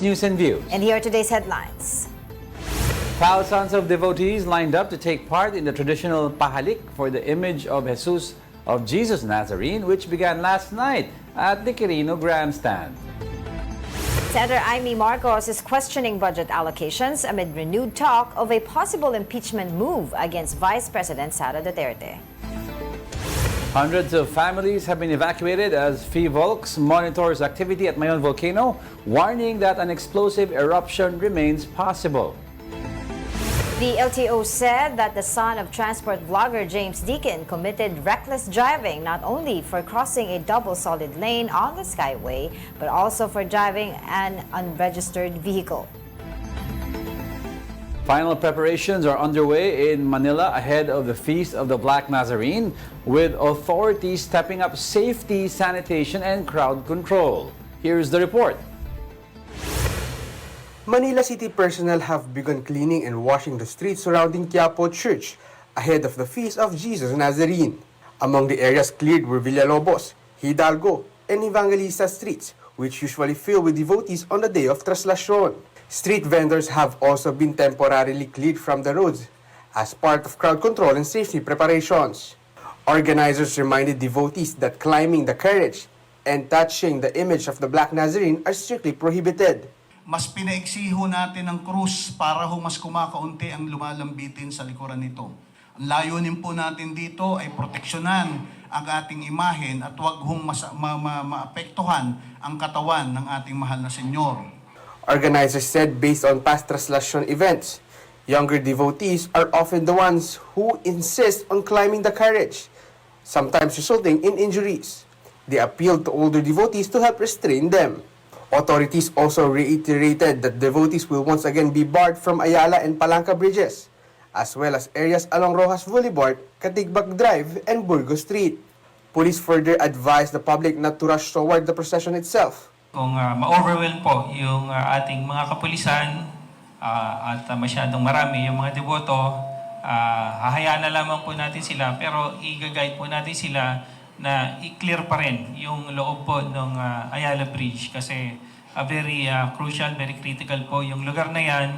latest news and views. And here are today's headlines. Thousands of devotees lined up to take part in the traditional pahalik for the image of Jesus Nazarene, which began last night at the Quirino Grandstand. Senator Amy Marcos is questioning budget allocations amid renewed talk of a possible impeachment move against Vice President Sara Duterte. Hundreds of families have been evacuated as FIVOLCS monitors activity at Mayon volcano, warning that an explosive eruption remains possible. The LTO said that the son of transport vlogger James Deacon committed reckless driving not only for crossing a double solid lane on the Skyway, but also for driving an unregistered vehicle. Final preparations are underway in Manila ahead of the Feast of the Black Nazarene, with authorities stepping up safety, sanitation, and crowd control. Here's the report. Manila City personnel have begun cleaning and washing the streets surrounding Quiapo Church ahead of the Feast of Jesus Nazarene. Among the areas cleared were Villalobos, Hidalgo, and Evangelista streets, which usually fill with devotees on the day of Traslacion. Street vendors have also been temporarily cleared from the roads as part of crowd control and safety preparations. Organizers reminded devotees that climbing the carriage and touching the image of the Black Nazarene are strictly prohibited. Mas pinaiksiho natin ang krus para mas kumakaunti ang lumalambitin sa likuran nito. Ang layunin po natin dito ay proteksyonan ang ating imahen at huwag maapektuhan ang katawan ng ating mahal na Senyor. Organizers said based on past Traslacion events, younger devotees are often the ones who insist on climbing the carriage, sometimes resulting in injuries. They appealed to older devotees to help restrain them. Authorities also reiterated that devotees will once again be barred from Ayala and Palanca bridges, as well as areas along Rojas Boulevard, Katigbak Drive, and Burgos Street. Police further advised the public not to rush toward the procession itself. Kung ma-overwhelm po yung ating mga kapulisan at masyadong marami yung mga deboto, hahayaan na lamang po natin sila, pero i-guide po natin sila na i-clear pa rin yung loob po ng Ayala Bridge kasi very crucial, very critical po yung lugar na yan.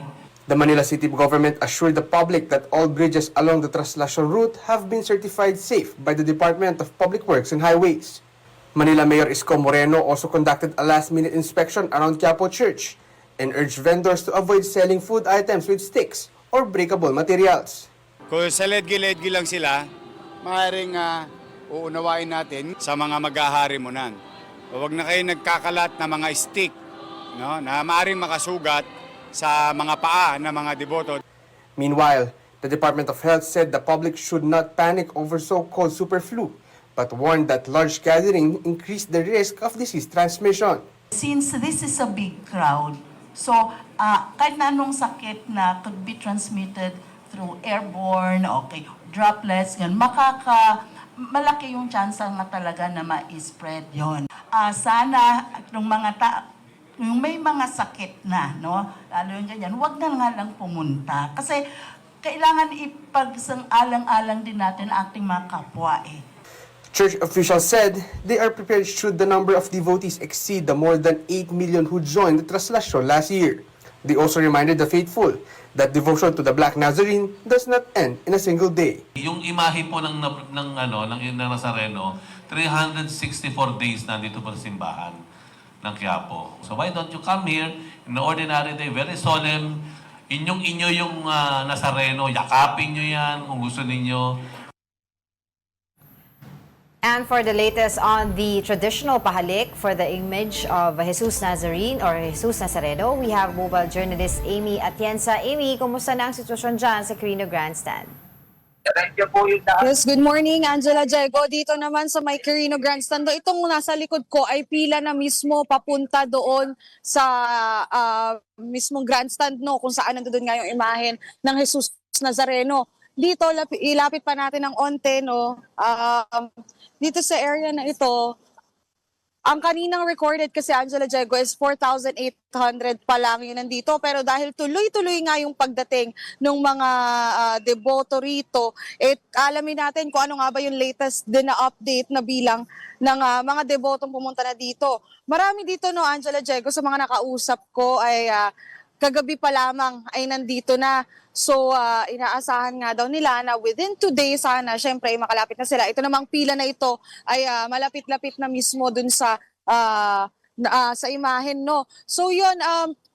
The Manila City government assured the public that all bridges along the Traslacion route have been certified safe by the Department of Public Works and Highways. Manila Mayor Isko Moreno also conducted a last-minute inspection around Quiapo Church and urged vendors to avoid selling food items with sticks or breakable materials. Kung sa ledgi-ledgi lang sila, maaaring uunawain natin sa mga maghaharimunan. Huwag na kayo nagkakalat na mga stick, no, na maaaring makasugat sa mga paa ng mga deboto. Meanwhile, the Department of Health said the public should not panic over so-called superflu, but warned that large gathering increased the risk of disease transmission. Since this is a big crowd, so kahit na anong sakit na could be transmitted through airborne, okay, droplets, yan, malaki yung chance na talaga na ma-spread yon. Sana yung may mga sakit na, no, lalo yung ganyan, huwag na nga lang pumunta. Kasi kailangan ipag-alang-alang din natin ang ating mga kapwa Church officials said they are prepared should the number of devotees exceed the more than 8 million who joined the Traslacion last year. They also reminded the faithful that devotion to the Black Nazarene does not end in a single day. Yung imahe po ng Nazareno, 364 days nandito po sa simbahan ng Quiapo. So why don't you come here in an ordinary day, very solemn, inyo yung Nazareno, yakapin nyo yan kung gusto ninyo. And for the latest on the traditional pahalik for the image of Jesus Nazarene or Jesus Nazareno, we have mobile journalist Amy Atienza. Amy, kumusta na ang sitwasyon dyan sa Quirino Grandstand? Yes, good morning, Angela Diego. Dito naman sa may Quirino Grandstand, itong nasa likod ko ay pila na mismo papunta doon sa mismong grandstand, no, kung saan nandoon nga yung imahen ng Jesus Nazareno. Dito, ilapit pa natin ng onte, no, dito sa area na ito, Ang kaninang recorded kasi, Angela Diego, is 4,800 pa lang yun nandito. Pero dahil tuloy-tuloy nga yung pagdating ng mga deboto rito, alamin natin kung ano nga ba yung latest din na update na bilang ng mga debotong pumunta na dito. Marami dito, no, Angela Diego, sa mga nakausap ko ay kagabi pa lamang ay nandito na. So, inaasahan nga daw nila na within 2 days sana, syempre, makalapit na sila. Ito namang pila na ito ay malapit-lapit na mismo dun sa imahen, no? So, yun,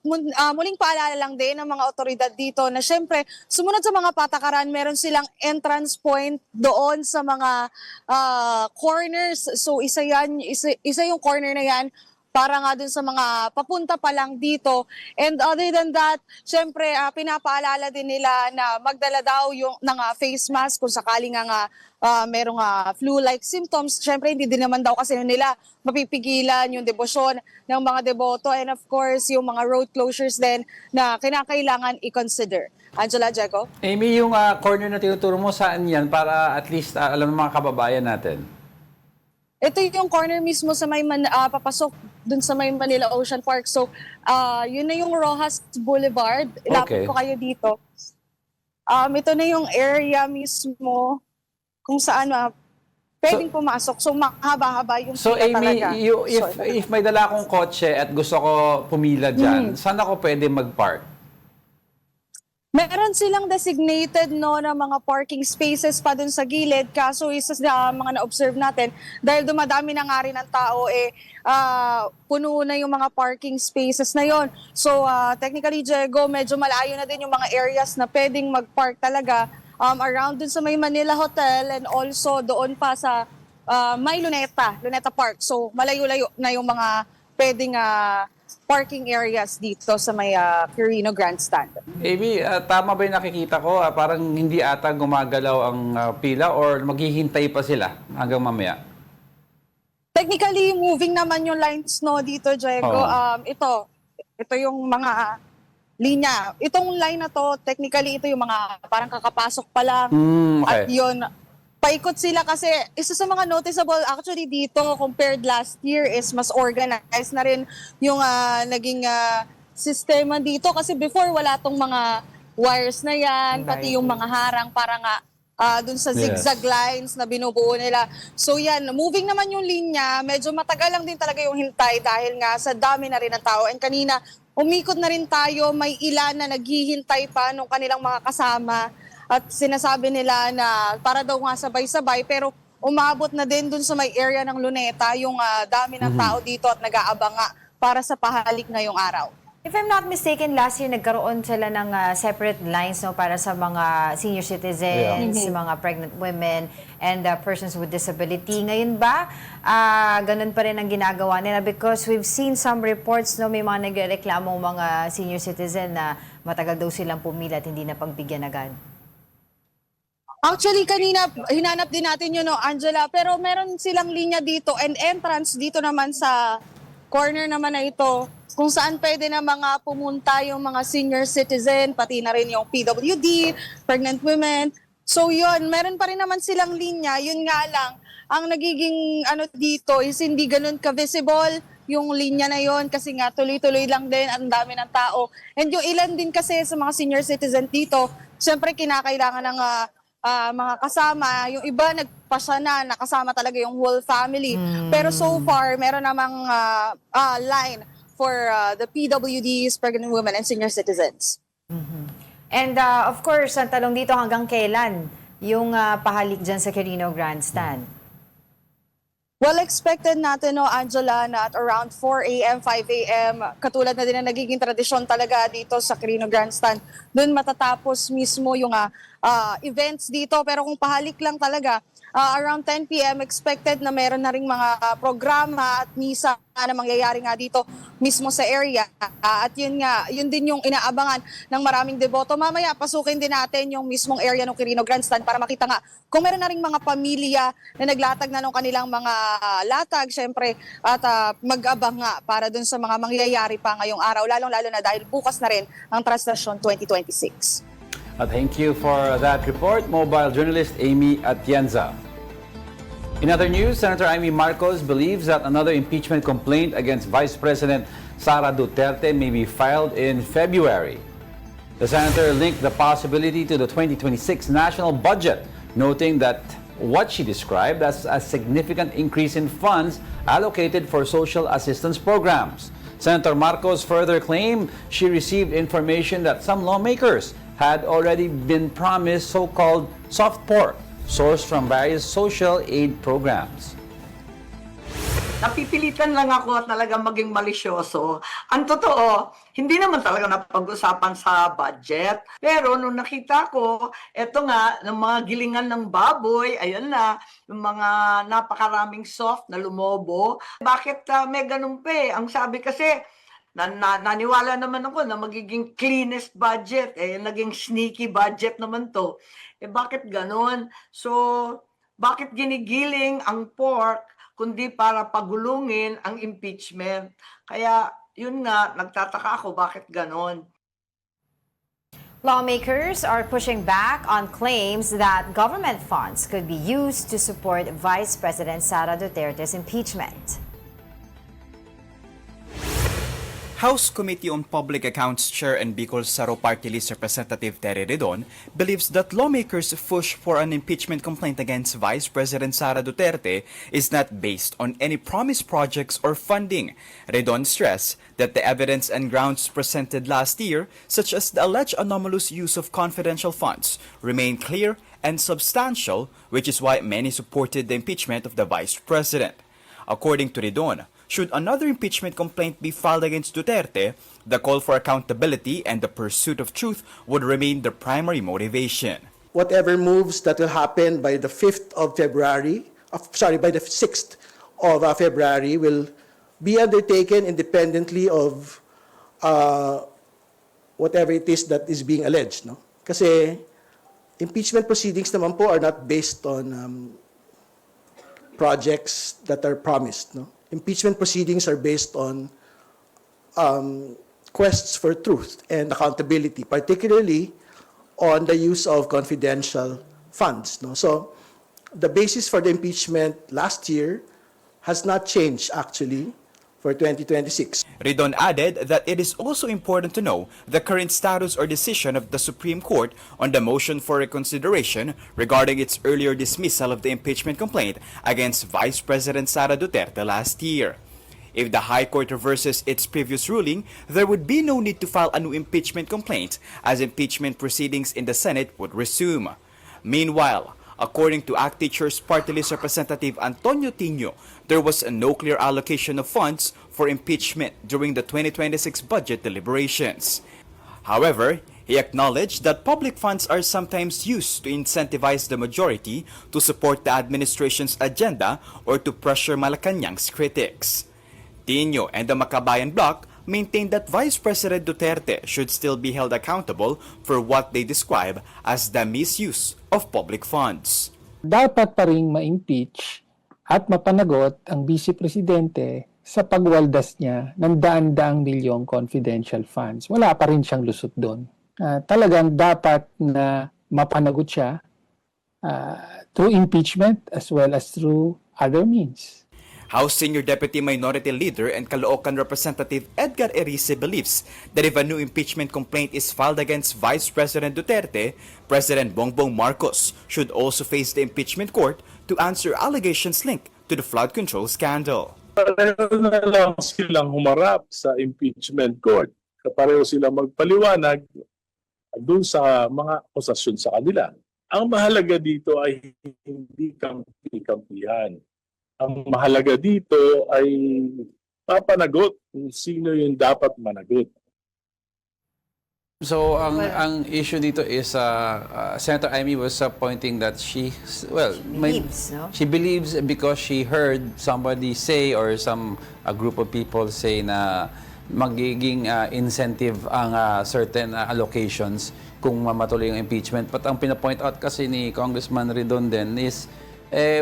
muling paalala lang din ng mga otoridad dito na syempre, sumunod sa mga patakaran, meron silang entrance point doon sa mga corners. So, isa yung corner na yan para nga dun sa mga papunta pa lang dito. And other than that, syempre, pinapaalala din nila na magdala daw ng face mask kung sakaling nga merong flu-like symptoms. Syempre, hindi din naman daw kasi nila mapipigilan yung debosyon ng mga deboto. And of course, yung mga road closures din na kinakailangan i-consider. Angela, Diego? Amy, yung corner na tinuturo mo, saan yan para at least alam ng mga kababayan natin? Ito yung corner mismo sa may papasok dun sa may Manila Ocean Park. So, yun na yung Rojas Boulevard. Ilapit ko kayo dito. Ito na yung area mismo kung saan pwedeng pumasok. So, mahaba-haba yung So, pila Amy, talaga. if may dala akong kotse at gusto ko pumila dyan, saan ako pwede mag-park? Meron silang designated, no, na mga parking spaces pa dun sa gilid. Kaso isa sa mga na-observe natin, dahil dumadami na nga rin ang tao, puno na yung mga parking spaces na yon. So technically, Diego, medyo malayo na din yung mga areas na pwedeng mag-park talaga around dun sa may Manila Hotel and also doon pa sa may Luneta Park. So malayo-layo na yung mga pwedeng parking areas dito sa may Quirino Grandstand. Amy, tama ba yung nakikita ko? Parang hindi ata gumagalaw ang pila or maghihintay pa sila hanggang mamaya? Technically, moving naman yung lines, no, dito, Diego. Ito yung mga linya. Itong line na to, technically, ito yung mga parang kakapasok pa lang. Okay. At yun, paikot sila kasi isa sa mga noticeable actually dito compared last year is mas organized na rin yung naging sistema dito kasi before wala tong mga wires na yan, pati yung mga harang para nga dun sa zigzag lines na binubuo nila. So yan, moving naman yung linya, medyo matagal lang din talaga yung hintay dahil nga sa dami na rin ng tao. And kanina, umikot na rin tayo, may ilan na naghihintay pa nung kanilang mga kasama. At sinasabi nila na para daw nga sabay-sabay pero umabot na din dun sa may area ng Luneta yung dami ng tao dito at nag-aabang nga para sa pahalik ngayong araw. If I'm not mistaken, last year nagkaroon sila ng separate lines, no, para sa mga senior citizens, mga pregnant women, and persons with disability. Ngayon ba, ganun pa rin ang ginagawa nila? Because we've seen some reports, no, may mga nagreklamo mga senior citizen na matagal daw silang pumila at hindi na pagbigyan agad. Actually, kanina, hinanap din natin yun, no, Angela, pero meron silang linya dito and entrance dito naman sa corner naman na ito kung saan pwede na mga pumunta yung mga senior citizen, pati na rin yung PWD, pregnant women. So yun, meron pa rin naman silang linya, yun nga lang, ang nagiging dito is hindi ganun ka-visible yung linya na yon kasi nga tuloy-tuloy lang din, ang dami ng tao. And yung ilan din kasi sa mga senior citizen dito, syempre kinakailangan ng mga kasama, yung iba nagpasya na, nakasama talaga yung whole family. Pero so far, meron namang line for the PWDs, pregnant women, and senior citizens. And of course, ang talong dito hanggang kailan yung pahalik dyan sa Quirino Grandstand? Well, expected natin, no, Angela, na at around 4 a.m., 5 a.m., katulad na din na nagiging tradisyon talaga dito sa Quirino Grandstand. Doon matatapos mismo yung events dito. Pero kung pahalik lang talaga, around 10 p.m. expected na meron na ring mga programa at misa na mangyayari nga dito mismo sa area. At yun nga, yun din yung inaabangan ng maraming deboto. Mamaya, pasukin din natin yung mismong area ng Quirino Grandstand para makita nga kung meron na ring mga pamilya na naglatag na ng kanilang mga latag, syempre, at mag-abang nga para dun sa mga mangyayari pa ngayong araw, lalong-lalo na dahil bukas na rin ang Translasyon 2026. Thank you for that report, mobile journalist Amy Atienza. In other news, Senator Amy Marcos believes that another impeachment complaint against Vice President Sara Duterte may be filed in February. The senator linked the possibility to the 2026 national budget, noting that what she described as a significant increase in funds allocated for social assistance programs. Senator Marcos further claimed she received information that some lawmakers had already been promised so-called soft pork sourced from various social aid programs. Napipilitan lang ako talaga maging malisyoso. Ang totoo, hindi naman talaga napag-usapan sa budget. Pero nung nakita ko, eto nga, ng mga gilingan ng baboy, ayan na, yung mga napakaraming soft na lumobo. Bakit may ganun pa eh? Ang sabi kasi, naniwala naman ako na magiging cleanest budget. Naging sneaky budget naman to. Bakit ganun? So, bakit ginigiling ang pork kundi para pagulungin ang impeachment? Kaya, yun nga, nagtataka ako bakit ganon. Lawmakers are pushing back on claims that government funds could be used to support Vice President Sara Duterte's impeachment. House Committee on Public Accounts Chair and Bicol Saro Party List Representative Terry Redon believes that lawmakers' push for an impeachment complaint against Vice President Sara Duterte is not based on any promised projects or funding. Redon stressed that the evidence and grounds presented last year, such as the alleged anomalous use of confidential funds, remain clear and substantial, which is why many supported the impeachment of the Vice President. According to Redon, should another impeachment complaint be filed against Duterte, the call for accountability and the pursuit of truth would remain the primary motivation. Whatever moves that will happen by the 5th of February, by the 6th of February will be undertaken independently of whatever it is that is being alleged. No? Kasi impeachment proceedings naman po are not based on projects that are promised. No? Impeachment proceedings are based on quests for truth and accountability, particularly on the use of confidential funds. No? So the basis for the impeachment last year has not changed actually for 2026. Redon added that it is also important to know the current status or decision of the Supreme Court on the motion for reconsideration regarding its earlier dismissal of the impeachment complaint against Vice President Sara Duterte last year. If the High Court reverses its previous ruling, there would be no need to file a new impeachment complaint as impeachment proceedings in the Senate would resume. Meanwhile, according to ACT Teachers Party List Representative Antonio Tino, there was no clear allocation of funds for impeachment during the 2026 budget deliberations. However, he acknowledged that public funds are sometimes used to incentivize the majority to support the administration's agenda or to pressure Malacanang's critics. Tino and the Makabayan Bloc maintained that Vice President Duterte should still be held accountable for what they describe as the misuse of public funds. Dapat pa ring ma-impeach at mapanagot ang Vice Presidente sa pagwaldas niya ng daan-daang milyong confidential funds. Wala pa rin siyang lusot doon. Talagang dapat na mapanagot siya through impeachment as well as through other means. House Senior Deputy Minority Leader and Caloocan Representative Edgar Erice believes that if a new impeachment complaint is filed against Vice President Duterte, President Bongbong Marcos should also face the impeachment court to answer allegations linked to the flood control scandal. Pareho na lang silang humarap sa impeachment court. Pareho silang magpaliwanag dun sa mga akusasyon sa kanila. Ang mahalaga dito ay hindi kampi-kampihan. Ang mahalaga dito ay papanagot kung sino yung dapat managot. So ang issue dito is Senator Amy was pointing that she believes because she heard somebody say or a group of people say na magiging incentive ang certain allocations kung mamatuloy yung impeachment. But ang pinapoint out kasi ni Congressman Redon din is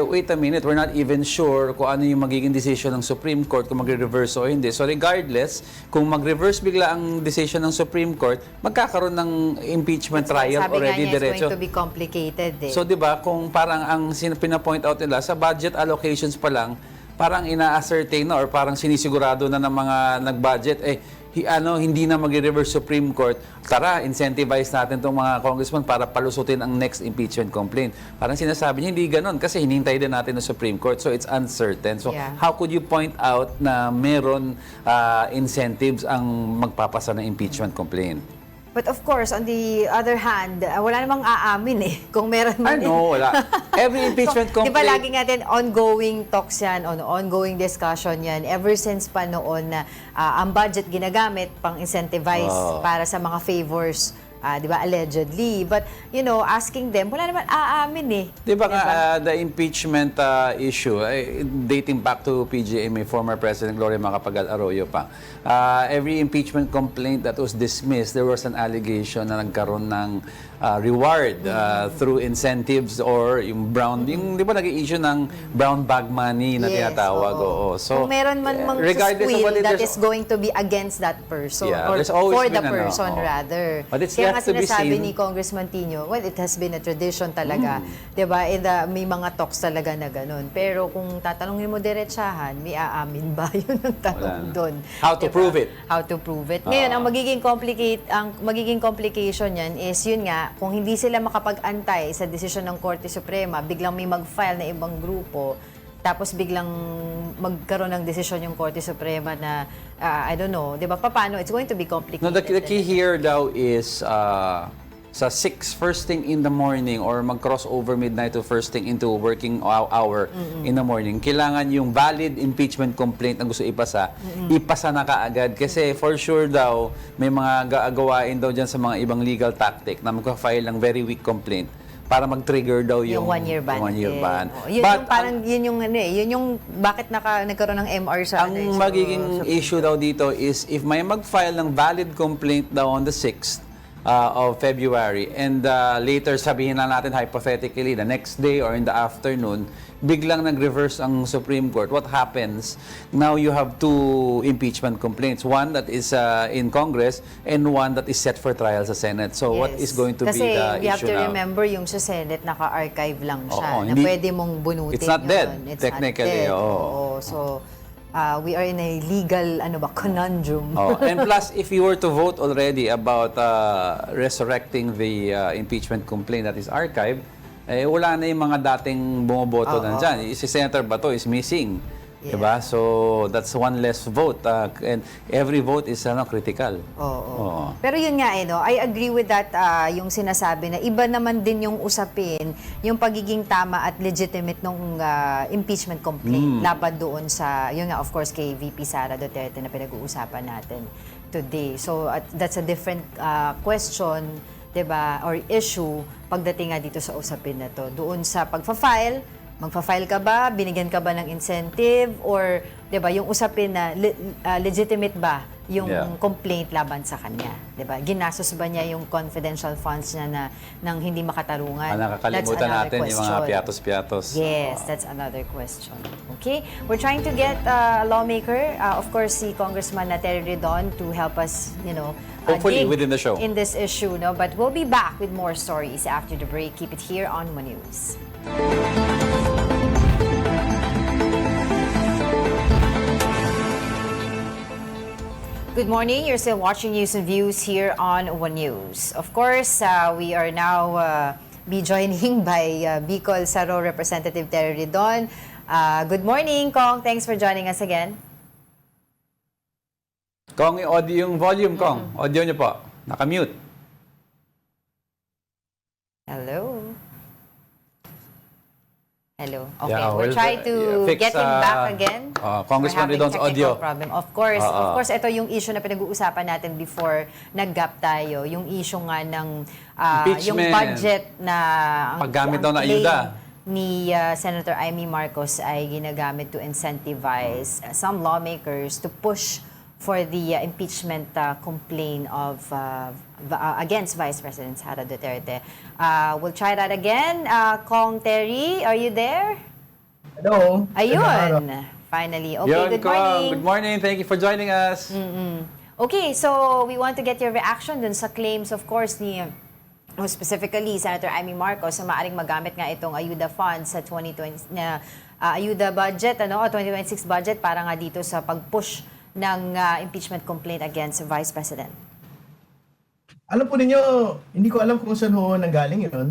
wait a minute, we're not even sure kung ano yung magiging decision ng Supreme Court, kung magre-reverse o hindi. So regardless, kung mag-reverse bigla ang decision ng Supreme Court, magkakaroon ng impeachment trial Sabi already nga niya, it's diretso. going to be complicated eh. So 'di ba, kung parang ang pina-point out nila sa budget allocations pa lang, parang ina-ascertain na or parang sinisigurado na ng mga nag-budget hindi na magre-reverse Supreme Court. Tara, incentivize natin itong mga congressman para palusutin ang next impeachment complaint. Parang sinasabi niya, hindi ganun kasi hinintay din natin ng Supreme Court. So it's uncertain. So how could you point out na meron incentives ang magpapasa ng impeachment complaint? But of course, on the other hand, wala namang aamin eh. Kung meron man. Wala. Every impeachment complaint. Di ba lagi natin ongoing talks yan, ongoing discussion yan. Ever since pa noon na ang budget ginagamit pang incentivize para sa mga favors, di ba, allegedly. But, asking them, wala naman aamin eh. Di ba the impeachment issue, dating back to PGMA, former President Gloria Macapagal Arroyo pa, every impeachment complaint that was dismissed, there was an allegation na nagkaroon ng reward through incentives or yung di ba nag-i-issue ng brown bag money na tinatawag. So, kung meron man mang squeal that is going to be against that person or for the person rather. But it's Kaya nga yet to be sinasabi seen. ni Congressman Tino, well, it has been a tradition talaga. Diba? May mga talks talaga na ganun. Pero kung tatanungin mo diretsahan, may aamin ba? Yun ang tanong doon. How to prove it? How to prove it. Ngayon, ang magiging complication yan is yun nga, kung hindi sila makapag-antay sa desisyon ng Korte Suprema, biglang may mag-file na ibang grupo, tapos biglang magkaroon ng desisyon yung Korte Suprema na, I don't know, di ba, paano? It's going to be complicated. No, the key here daw is sa 6 first thing in the morning or mag-crossover midnight to first thing into working hour in the morning, kailangan yung valid impeachment complaint na gusto ipasa na kaagad. Kasi for sure daw, may mga gawain daw dyan sa mga ibang legal tactic na magpa-file ng very weak complaint para mag-trigger daw yung 1-year ban. Yun But yung yun yung bakit nagkaroon ng MR sa ang magiging issue daw dito is if may mag-file ng valid complaint daw on the 6th of February and later sabihin na natin hypothetically the next day or in the afternoon biglang nag-reverse ang Supreme Court, what happens? Now you have 2 impeachment complaints, one that is in Congress and one that is set for trial sa Senate. So what is going to be the issue now? Kasi we have to remember yung sa Senate naka-archive lang siya na pwede mong bunutin. It's not dead, It's technically. Not dead. So we are in a legal conundrum. And plus, if you were to vote already about resurrecting the impeachment complaint that is archived, wala na yung mga dating bumoboto nandyan. Si Senator Bato is missing. Diba? So, that's one less vote. And every vote is critical. Pero yun nga, I agree with that, yung sinasabi na iba naman din yung usapin, yung pagiging tama at legitimate ng impeachment complaint laban doon sa, yun nga, of course, kay VP Sara Duterte na pinag-uusapan natin today. So, that's a different question, diba, or issue pagdating nga dito sa usapin na to. Doon sa magfa-file ka ba, binigyan ka ba ng incentive, or 'di ba, yung usapin na legitimate ba yung complaint laban sa kanya, 'di ba? Ginastos ba niya yung confidential funds niya nang hindi makatarungan? Nakakalimutan natin yung mga piatos-piatos. Yes, that's another question. Okay? We're trying to get a lawmaker, of course si Congressman Terry Redon, to help us, hopefully dig within the show in this issue, but we'll be back with more stories after the break. Keep it here on One News. Good morning. You're still watching News and Views here on One News. Of course, we are now be joining by Bicol Saro Representative Terry Redon. Good morning, Kong. Thanks for joining us again. Kong, yung volume, Kong. Audio niyo po. Naka-mute. Hello. Hello. Okay, Yeah, we'll try to get him back again. Congressman Redon's audio. Problem. Of course, ito yung issue na pinag-uusapan natin before nag-gap tayo. Yung issue nga ng yung budget na paggamit daw na ayuda ni Senator Amy Marcos ay ginagamit to incentivize some lawmakers to push for the impeachment complaint of against Vice President Sara Duterte. We'll try that again. Kong Terry, are you there? Hello. Ayun. Finally. Okay, Yun, good Kong. morning. Good morning. Thank you for joining us. Okay, so we want to get your reaction dun sa claims, of course, ni specifically Senator Amy Marcos na maaring magamit nga itong ayuda funds sa 2020 na ayuda budget, o 2026 budget para nga dito sa pag-push ng impeachment complaint against Vice President. Alam po ninyo, hindi ko alam kung saan ho nanggaling yun.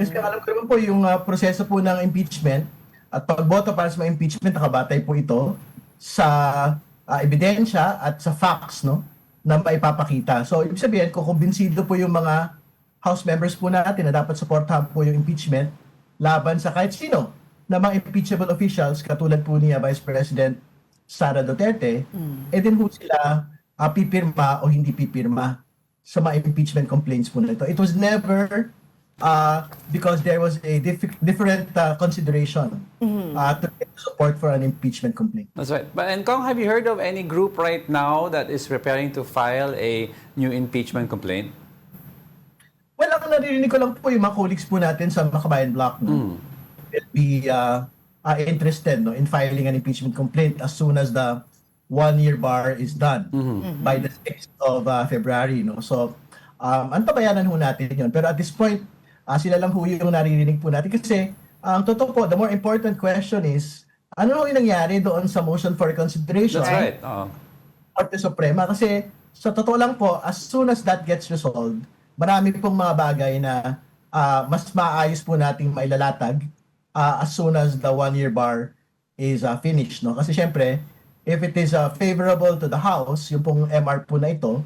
Kasi alam ko naman po yung proseso po ng impeachment at pagboto para sa mga impeachment, nakabatay po ito sa ebidensya at sa facts, no, na maipapakita. So, ibig sabihin, kung kumbinsido po yung mga House members po natin na dapat supportahan po yung impeachment laban sa kahit sino na mga impeachable officials katulad po ni Vice President Sara Duterte, din po sila pipirma o hindi pipirma sa mga impeachment complaints po na ito. It was never because there was a different consideration to get support for an impeachment complaint. That's right. And Kong, have you heard of any group right now that is preparing to file a new impeachment complaint? Well, ang naririnig ko lang po yung mga colleagues po natin sa Makabayan Block will be interested, no, in filing an impeachment complaint as soon as the one-year bar is done by the 6th of February. No? So, antabayanan ho natin yun. Pero at this point, sila lang ho yung naririnig po natin. Kasi, ang totoo po, the more important question is, ano yung nangyari doon sa motion for reconsideration? That's right. Korte Suprema. Kasi, sa totoo lang po, as soon as that gets resolved, marami pong mga bagay na mas maayos po nating mailalatag as soon as the one-year bar is finished. No? Kasi syempre, if it is favorable to the House, yung pong MR po na ito,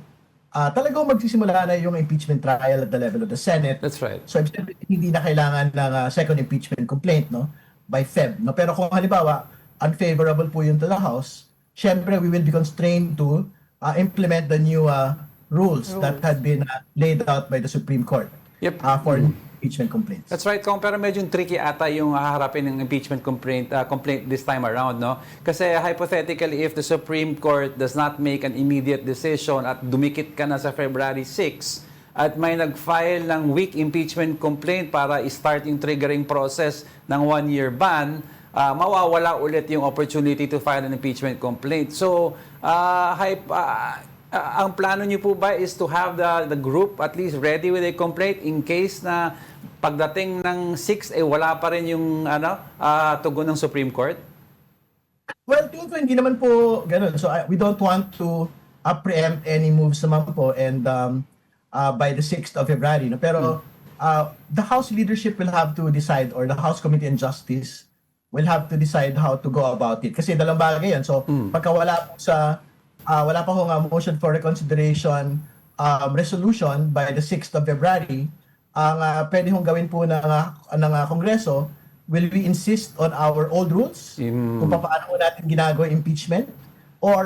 talagang magsisimula na yung impeachment trial at the level of the Senate. That's right. So hindi na kailangan ng second impeachment complaint, no, by Feb. No? Pero kung halimbawa, unfavorable po yun to the House, syempre we will be constrained to implement the new rules that had been laid out by the Supreme Court for impeachment complaints. That's right, Kong. Pero medyo tricky ata yung haharapin ng impeachment complaint this time around, no? Kasi hypothetically, if the Supreme Court does not make an immediate decision at dumikit ka na sa February 6 at may nag-file ng weak impeachment complaint para i-start yung triggering process ng one-year ban, mawawala ulit yung opportunity to file an impeachment complaint. So, ang plano niyo po ba is to have the group at least ready with a complaint in case na pagdating ng 6 wala pa rin yung tugon ng Supreme Court? Well, tingin ko hindi naman po ganun. So we don't want to preempt any moves naman po and by the 6th of February. No? Pero the House leadership will have to decide or the House Committee on Justice will have to decide how to go about it. Kasi dalawang bagay yan. So pagka wala pa hong motion for reconsideration resolution by the 6th of February, ang pwede hong gawin po ng Kongreso will we insist on our old rules kung paano po natin ginagawa impeachment or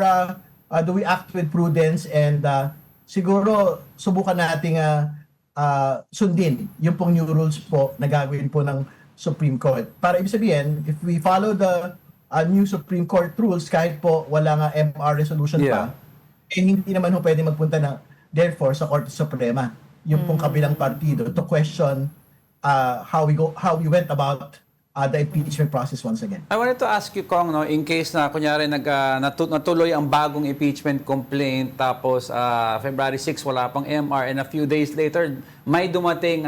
do we act with prudence and siguro subukan nating sundin yung pong new rules po na gagawin po ng Supreme Court. Para ibig sabihin, if we follow the new Supreme Court rules, kahit po wala nga MR resolution pa, hindi naman ho pwede magpunta na, therefore, sa Korte Suprema, yung pong kabilang partido, to question how we went about the impeachment process once again. I wanted to ask you, Kong, no, in case na kunyari natuloy ang bagong impeachment complaint, tapos February 6 wala pang MR, and a few days later, may dumating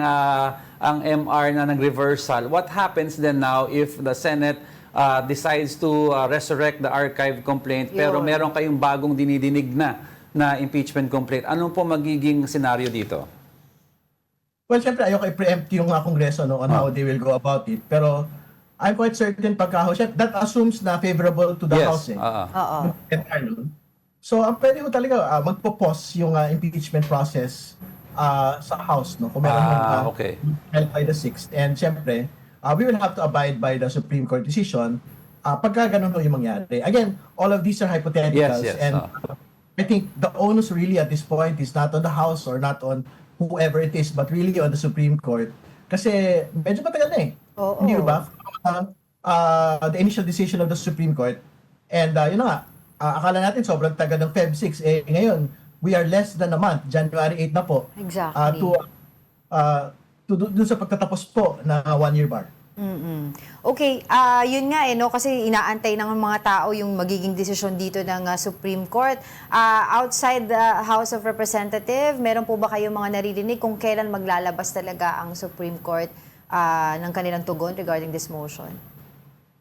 ang MR na nag-reversal. What happens then now if the Senate decides to resurrect the archive complaint pero meron kayong bagong dinidinig na impeachment complaint? Ano po magiging scenario dito? Well, syempre ayoko i-preempt yung Kongreso on how they will go about it. Pero I'm quite certain that assumes na favorable to the House. So, ang pwede ko talaga magpo-pause yung impeachment process sa House, no? Kung meron by the 6th. And syempre, we will have to abide by the Supreme Court decision pagka ganun yung mangyari. Again, all of these are hypotheticals. And I think the onus really at this point is not on the House or not on whoever it is, but really on the Supreme Court. Kasi medyo matagal na eh. Hindi ba? The initial decision of the Supreme Court. And yun nga, akala natin sobrang tagal ng Feb 6. Ngayon, we are less than a month. January 8 na po. Exactly. Dun sa pagtatapos po na 1-year bar. Okay, yun nga no, kasi inaantay ng mga tao yung magiging desisyon dito ng Supreme Court. Outside the House of Representatives, meron po ba kayong mga naririnig kung kailan maglalabas talaga ang Supreme Court ng kanilang tugon regarding this motion?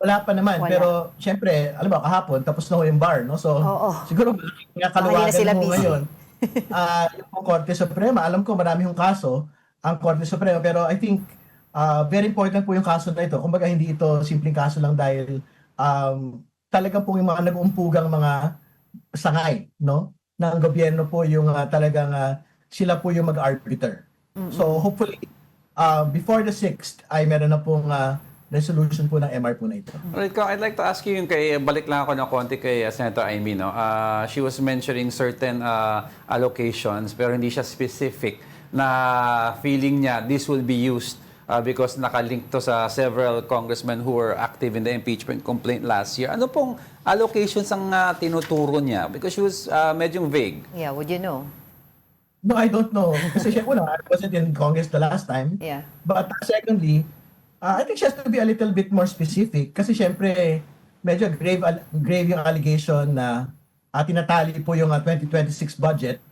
Wala pa naman, Wala. pero syempre, alam mo, kahapon, tapos na ho yung bar, no? So, siguro, Hindi na kaluwagan sila mo busy. ngayon. Yung Korte Suprema, alam ko marami yung kaso, ang Korte Suprema, pero I think, very important po yung kaso na ito. Kumbaga, hindi ito simpleng kaso lang dahil talagang po yung mga nag-uumpugang mga sangay, no? Ng gobyerno po yung talagang sila po yung mag-arbiter. So, hopefully, before the 6th, ay meron na pong resolution po ng MR po na ito. Alright, I'd like to ask you yung balik lang ako ng konti kay Senator Amy, no? She was mentioning certain allocations pero hindi siya specific na feeling niya this will be used because nakalink to sa several congressmen who were active in the impeachment complaint last year. Ano pong allocations ang tinuturo niya? Because she was medyo vague. Yeah, would you know? No, I don't know. Kasi siya, I wasn't in Congress the last time. Yeah. But secondly, I think she has to be a little bit more specific kasi syempre medyo grave yung allegation na tinatali po yung 2026 budget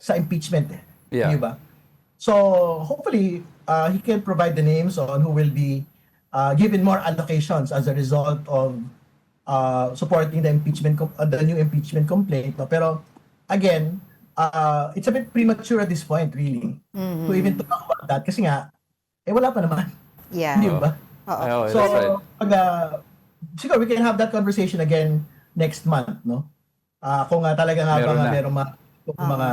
sa impeachment eh. Yeah. Di ba? So hopefully he can provide the names on who will be given more allocations as a result of supporting the new impeachment complaint. No? Pero again, it's a bit premature at this point really to even talk about that kasi nga wala pa naman. Yeah. Hindi ba? Oh, So, that's right. siguro we can have that conversation again next month, no? Kung talaga nga Meron na. merong mga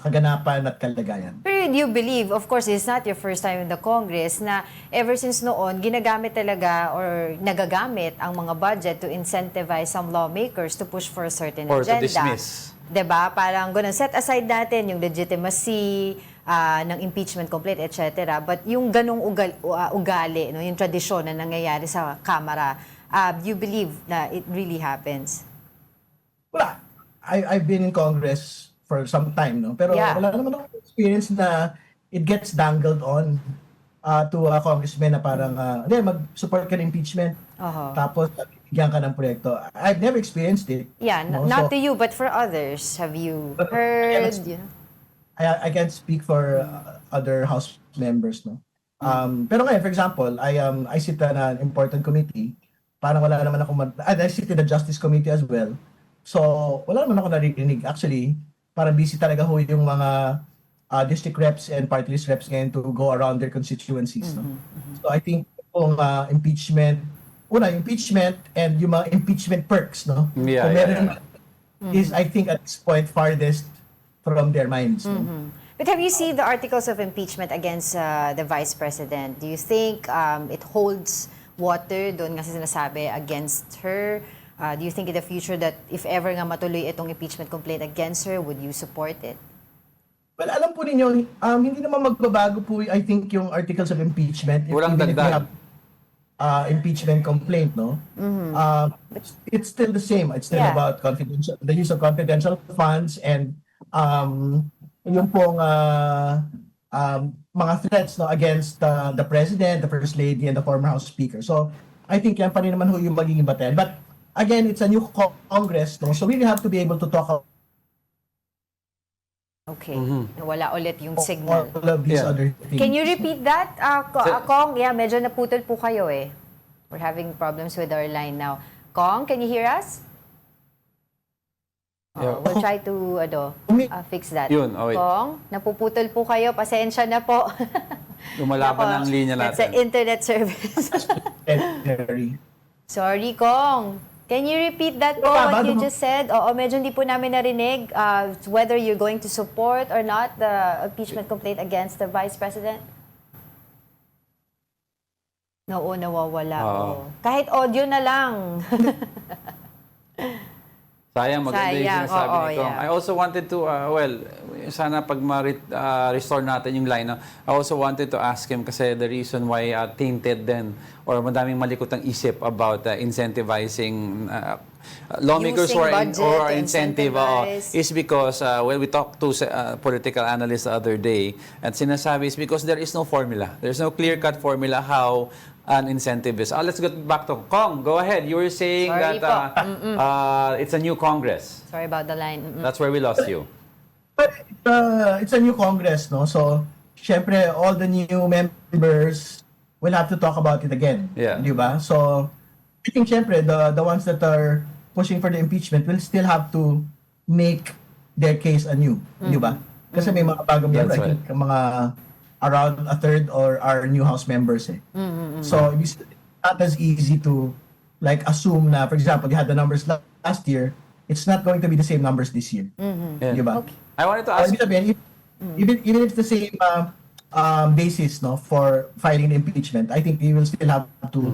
kaganapan at kalagayan. Pero do you believe, of course, it's not your first time in the Congress, na ever since noon, ginagamit talaga or nagagamit ang mga budget to incentivize some lawmakers to push for a certain Or to agenda. dismiss. 'Di ba? Parang ganun. Set aside natin yung legitimacy ng impeachment complaint, etc. But yung ganung ugali, no, yung tradisyon na nangyayari sa Kamara, do you believe na it really happens? Wala. I've been in Congress for some time, no? Pero Yeah. wala naman akong experience na it gets dangled on to a congressman na parang, mag-support ka ng impeachment, tapos bigyan ka ng proyekto. I've never experienced it. Yeah, no? not So, to you, but for others. Have you heard? You know? I can't speak for other House members, no. Pero ngayon, for example, I sit on an important committee. Parang wala naman ako I sit in the Justice Committee as well. So, wala naman ako narinig. Actually, parang busy talaga ho yung mga district reps and party list reps ngayon to go around their constituencies, no. So, I think kung impeachment and yung mga impeachment perks, no. Yeah, Kung yeah, meron is, I think, at this point, farthest from their minds. No? But have you seen the articles of impeachment against the Vice President? Do you think it holds water doon nga sinasabi against her? Do you think in the future that if ever nga matuloy itong impeachment complaint against her, would you support it? Well, alam po ninyo, hindi naman magbabago po, I think, yung articles of impeachment. Walang Even if we dagdag. have, impeachment complaint, no? It's still the same. It's still Yeah. about the use of confidential funds and yung pong mga threats, no, against the President, the First Lady, and the former House Speaker. So, I think yan pa rin naman ho yung magiging batayan. But, again, it's a new Congress, no? So, we have to be able to talk Okay. Wala ulit yung signal. all of these Yeah. other things. Can you repeat that, Kong? Yeah, medyo naputol po kayo eh. We're having problems with our line now. Kong, can you hear us? We'll try to fix that. Yun, wait. Kong, napuputol po kayo. Pasensya na po. Lumalaban ang linya That's the natin. internet service. Very. Sorry, Kong. Can you repeat that po, what you just said? Oo, medyo hindi po namin narinig whether you're going to support or not the impeachment complaint against the Vice President. Oo, nawawala. Oo. Kahit audio na lang. Sayang, maganda yung Sayang, sinasabi oo, ni Kong. yeah. I also wanted to, sana pag ma-restore natin yung line, I also wanted to ask him kasi the reason why tainted then or madaming malikot ang isip about incentivizing lawmakers who Using are, budget who are to incentive incentivize. is because when we talked to political analysts the other day, at sinasabi is because there is no formula. There's no clear-cut formula how an incentive is. Let's get back to Kong. Go ahead. You were saying Sorry that it's a new Congress. Sorry about the line. That's where we lost you. But it's a new Congress, no? So, syempre, all the new members will have to talk about it again. Yeah. Di ba? So, I think, syempre, the ones that are pushing for the impeachment will still have to make their case anew. Di ba? Kasi may mga bagong That's members. I right. think mga around a third or are new House members. Eh. So, it's not as easy to like assume na, for example, you had the numbers last year, it's not going to be the same numbers this year. Yeah. Di ba? I wanted to ask... Ibig sabihin, even if it's the same basis no for filing the impeachment, I think we will still have to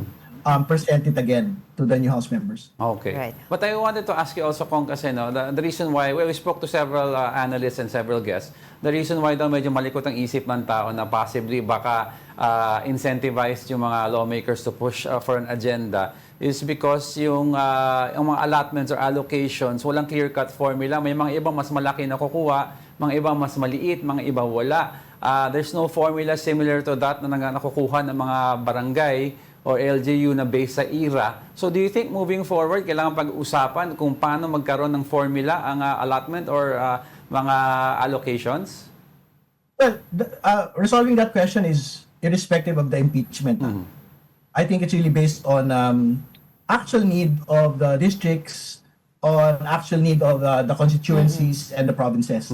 present it again to the new House members. Okay. Right. But I wanted to ask you also, Kong, kasi no, the reason why, we spoke to several analysts and several guests, the reason why daw medyo malikot ang isip ng tao na possibly baka incentivize yung mga lawmakers to push for an agenda is because yung mga allotments or allocations, walang clear-cut formula. May mga ibang mas malaki na kukuha, mga ibang mas maliit, mga iba wala. There's no formula similar to that na nakukuha ng mga barangay or LGU na based sa IRA. So do you think moving forward, kailangan pag-usapan kung paano magkaroon ng formula ang allotment or mga allocations? Well, resolving that question is irrespective of the impeachment. I think it's really based on actual need of the districts, on actual need of the constituencies and the provinces.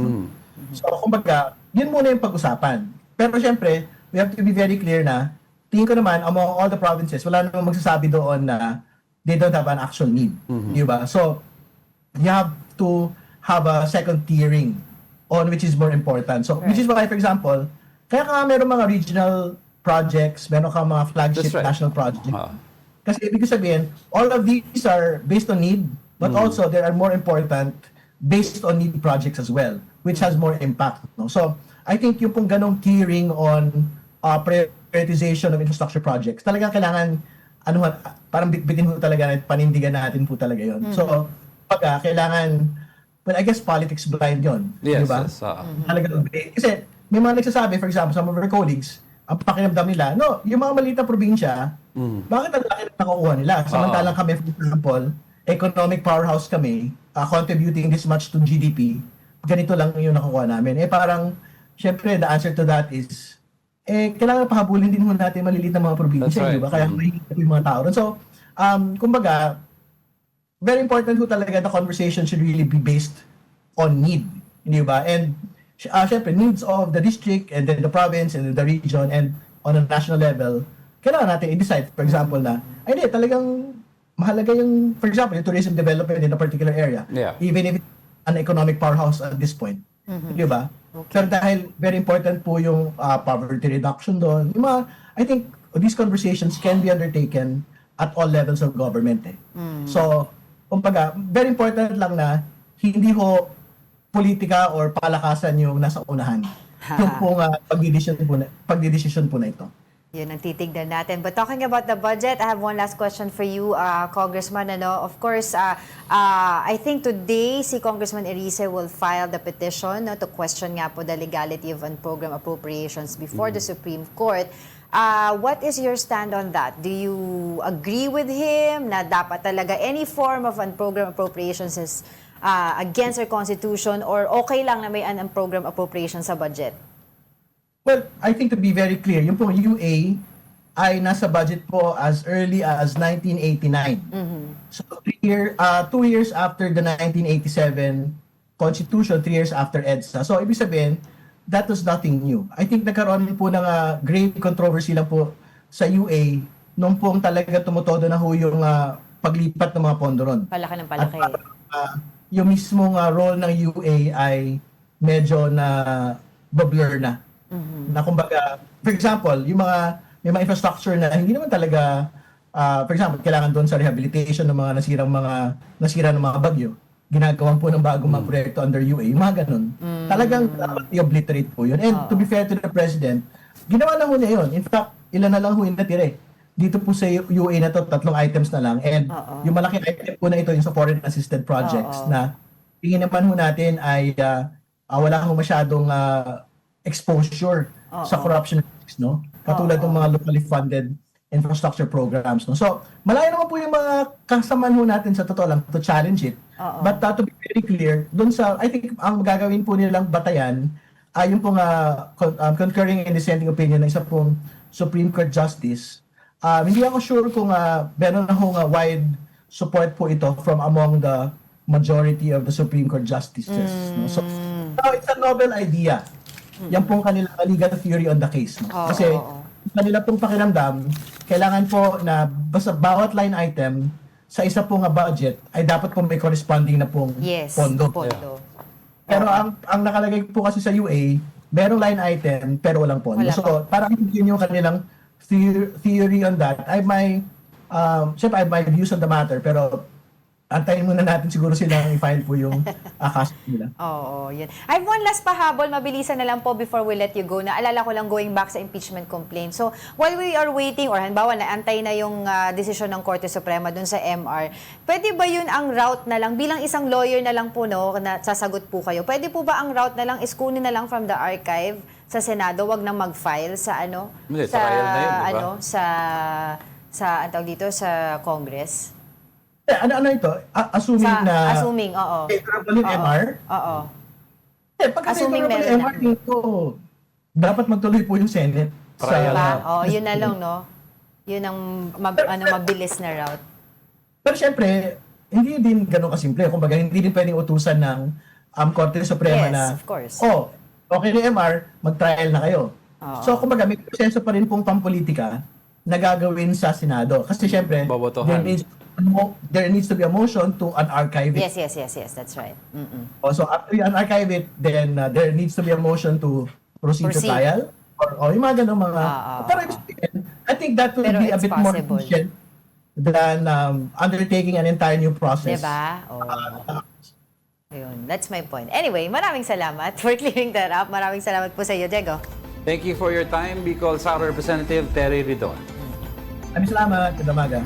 So, kumbaga, yun muna yung pag-usapan. Pero syempre, we have to be very clear na tingin ko naman, among all the provinces, wala namang magsasabi doon na they don't have an actual need. Di ba? So, you have to have a second tiering on which is more important. So, which is why, for example, kaya ka meron mga regional projects, meron ka mga flagship national projects. Kasi ibig sabihin, all of these are based on need, but also there are more important based on need projects as well, which has more impact. No? So, I think yung pong ganong tiering on prioritization of infrastructure projects, talagang kailangan, parang bitbitin po talaga, panindigan natin po talaga yon. So, kailangan, well, I guess politics blind yon. Yes, diba? yes. Talagang, kasi may mga nagsasabi, for example, some of our colleagues, ang pakiramdam nila, no, yung mga maliit na probinsya, bakit ang laki na nakukuha nila? Samantalang kami, for example, economic powerhouse kami, contributing this much to GDP, ganito lang yung nakukuha namin. Parang, syempre, the answer to that is, kailangan pahabulin din muna natin maliliit na mga probinsya, right. di ba? Kaya mahihirap yung mga tao. So, kumbaga, very important po talaga the conversation should really be based on need, di ba? And, syempre, needs of the district and then the province and the region and on a national level, kailangan natin i-decide, for example, na, hindi, talagang mahalaga yung, for example, yung tourism development in a particular area. Yeah. Even if it's an economic powerhouse at this point. Di ba? Okay. Pero dahil very important po yung poverty reduction doon, yung mga, I think these conversations can be undertaken at all levels of government. So, kumbaga, very important lang na hindi ho politika or palakasan yung nasa unahan. Yung pong pagdidesisyon po na ito. Yun ang titignan natin. But talking about the budget, I have one last question for you, Congressman. Of course, I think today si Congressman Erice will file the petition to question nga po the legality of program appropriations before the Supreme Court. What is your stand on that? Do you agree with him na dapat talaga any form of program appropriations is against our Constitution or okay lang na may program appropriation sa budget? Well, I think to be very clear, yung pong UA ay nasa budget po as early as 1989. So 2 years after the 1987 Constitution, 3 years after EDSA. So ibig sabihin, that was nothing new. I think nagkaroon po ng great controversy lang po sa UA nung pong talaga tumutodo na ho yung paglipat ng mga pondo ron. Palaki ng palaki. At yung mismong role ng UA ay medyo na blur na. Na kumbaga, for example, may mga infrastructure na hindi naman talaga, for example, kailangan doon sa rehabilitation ng mga nasira ng mga bagyo. Ginagawan po ng bagong mga proyekto under UA, mga ganun. Talagang i-obliterate po yun. And to be fair to the President, ginawa na ho niya yun. In fact, ilan na lang ho yung natira. dito po sa UA na to, 3 items na lang. And yung malaking item po na ito, yung sa foreign assisted projects na tingin naman ho natin ay wala ho masyadong exposure sa corruption risks, no? Katulad ng mga locally funded infrastructure programs, no? So, malayo naman po yung mga kasamaan ho natin sa totoo lang to challenge it. But to be very clear, dun sa, I think, ang gagawin po nilang batayan ay yung pong concurring and dissenting opinion ng isa pong Supreme Court Justice. Hindi ako sure kung meron na hong wide support po ito from among the majority of the Supreme Court Justices. No? So, it's a novel idea. Yan pong kanilang legal theory on the case. No? Kasi kanila pong pakiramdam, kailangan po na basta bawat line item sa isa pong budget ay dapat po may corresponding na pong pondo. Pero ang nakalagay po kasi sa UA, merong line item pero walang pondo. So parang yun yung kanilang theory on that. Siyempre, I have my views on the matter, pero antayin muna natin siguro silang i-file po yung kaso nila. Oo, yun. I have one last pahabol, mabilisan na lang po before we let you go. Naalala ko lang going back sa impeachment complaint. So, while we are waiting, or halimbawa, naantay na yung desisyon ng Korte Suprema dun sa MR, pwede ba yun ang route na lang, bilang isang lawyer na lang po, no, na sasagot po kayo, pwede po ba ang route na lang is kunin na lang from the archive sa Senado, wag nang mag-file sa ano? Hindi, sa trial na yun, diba? Ang tawag dito, sa Congress? Ano ito? Assuming, oo. Favorable yung MR? Oo. Pagka favorable yung MR dito, dapat magtuloy po yung Senate. Yun na lang, no? Yun ang mabilis na route. Pero syempre, hindi din ganun kasimple. Kumbaga, hindi din pwedeng utusan ng Korte Suprema na, of course. Okay na MR, mag-trial na kayo. So, kumbaga, may proseso pa rin pong pampolitika na gagawin sa Senado. Kasi syempre, there needs to be a motion to unarchive it. Yes, that's right. So after you unarchive it, then there needs to be a motion to proceed. To trial. Or yung mga ganun mga... Pero I think that will be a bit more efficient than undertaking an entire new process. Diba? Ayun, that's my point. Anyway, maraming salamat for clearing that up. Maraming salamat po sa iyo, Diego. Thank you for your time, Bicol Sara Representative Terry Ridon. Maraming salamat. Good umaga.